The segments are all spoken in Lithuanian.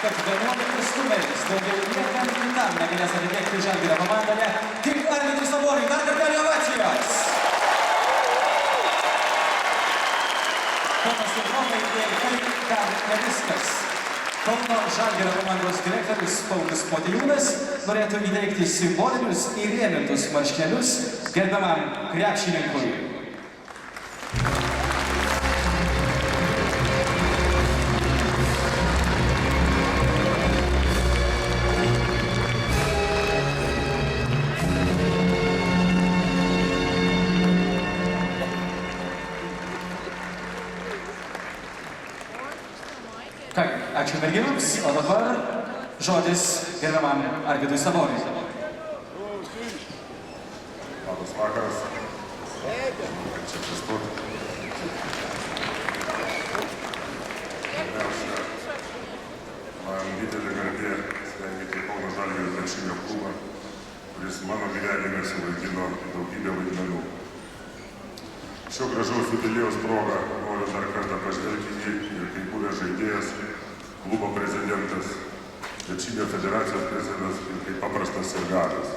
kad 11 numeris daugiau niekam kitam negalės atitekti Žalgirio komandoje, tik Arvydui Saboniui. Dar kartelį ovacijos! Ponas ir ponai, ir tai dar ne viskas. Kauno Žalgirio komandos direktorius Paulius Motiejūnas norėtų įteikti simbolinius įrėmintus marškelius gerbiamam krepšininkui. Ačiū merginoms, o dabar žodis gerbiamam Arvydui Saboniui. Labas vakaras. Čia pristuoti. Pirmiausia, man didelė garbė sveikinti Kauno Žalgirio krepšinio klubą, kuris mano gyvenime suvaidino daugybę vaidmenų. Šio gražaus jubiliejaus proga noriu dar kartą pažvelgti jį ir kaip buvęs žaidėjas, klubo prezidentas, krepšinio federacijos prezidentas ir kaip paprastas sirgalis.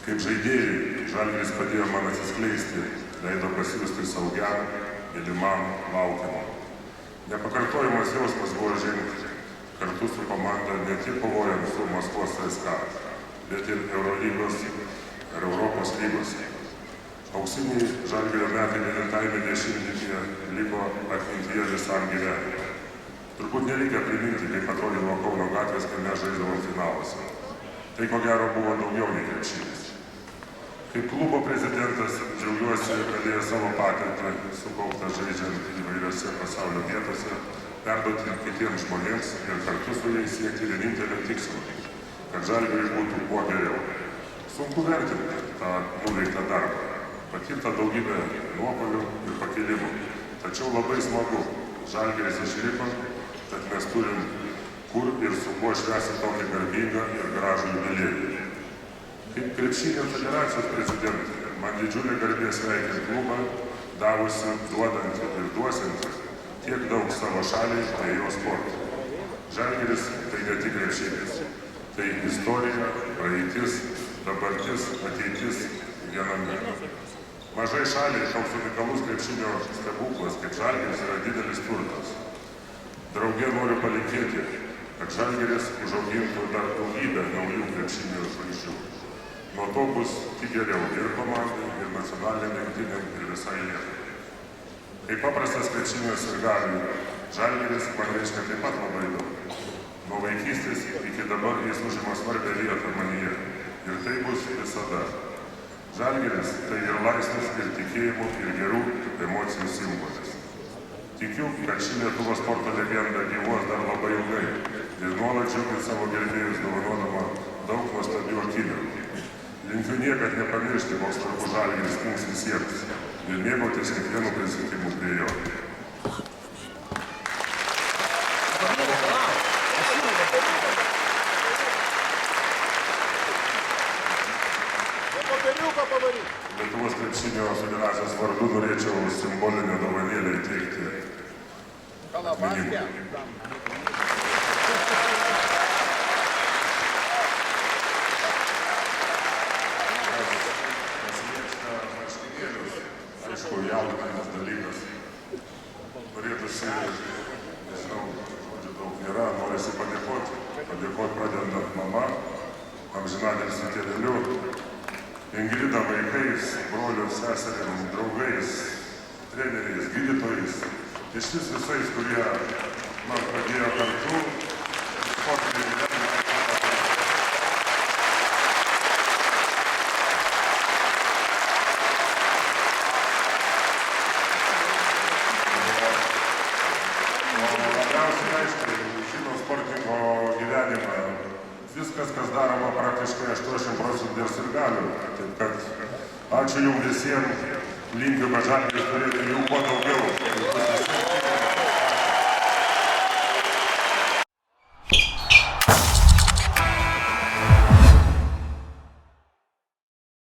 Kaip žaidėjai, Žalgiris padėjo man atsiskleisti, leido pasijusti saugiam, mylimam, laukiamam. Nepakartojamas jausmas buvo žengti kartu su komanda ne tik kovojant su Maskvos CSKA, bet ir Eurolygos ir Europos lygos. Auksiniai Žalgirio metai 9-ame dešimtmetyje liko atmintyje visam gyvenimui. Turbūt nereikia priminti, kaip atrodydavo Kauno gatvės, kai mes žaisdavom finaluose. Tai ko gero buvo daugiau nei krepšinis. Kaip klubo prezidentas džiaugiuosi galėjęs savo patirtį sukauptą žaidžiant įvairiose pasaulio vietose, perduoti kitiems žmonėms ir kartu su jais siekti vienintelio tikslo, kad Žalgiriui būtų kuo geriau. Sunku vertinti tą nuveiktą darbą. Patirta daugybė nuopuolių ir pakilimų. Tačiau labai smagu. Žalgiris išliko, tad mes turim kur ir su kuo švęsti tokį garbingą ir gražų jubiliejų. Kaip krepšinio federacijos prezidentė, man didžiulė garbė sveikinti klubą, davusi, duodantį ir duosiantį tiek daug savo šaliai bei jo sportui. Žalgiris tai ne tik krepšinis. Tai istorija, praeitis, dabartis, ateitis viename. Mažai šaliai toks unikalus krepšinio stebuklas, kaip Žalgiris, yra didelis turtas. Drauge noriu palinkėti, kad Žalgiris užaugintų dar daugybę naujų krepšinio žvaigždžių. Nuo to bus tik geriau ir komandai, ir nacionaliniam rinktinėm, ir visai Lietuvai. Kaip paprastas krepšinio sirgaliui, Žalgiris man reiškia taip pat labai daug. Nuo vaikystės iki dabar jis užima svarbią vietą manyje. Ir tai bus visada. Žalgiris tai ir laisvės, ir tikėjimų, ir gerų emocijų simbolis. Tikiu, kad ši Lietuvos sporto legenda gyvuos dar labai ilgai ir nuolat džiugins savo gerbėjus dovanodama daug nuostabių akimirkų. Linkiu niekad nepamiršti, koks svarbus Žalgiris mums visiems ir mėgautis kiekvienu prisitikimu prie jo. Lietuvos krepšinio federacijos vardu norėčiau simbolinę dovanėlę įteikti minimui. Pasimėgsta marškinėlius, aišku, jaudinantis dalykas. Norėtųsi, nežinau, žodžių daug nėra, norisi padėkoti pradedant mama, amžinatilsį tėveliu, Ingrida vaikais, broliu, seserim, draugais, treneriais, gydytojais, iš visais, kurie man padėjo kartu, sportinį gyvenimą. O labiausiai, aišku, žino sportininko gyvenimą. Viskas, kas daroma praktiškai 80% dėl sirgalių. Taip kad ačiū jums visiems, linkiu, kad Žalgiris turėtų jų kuo daugiau.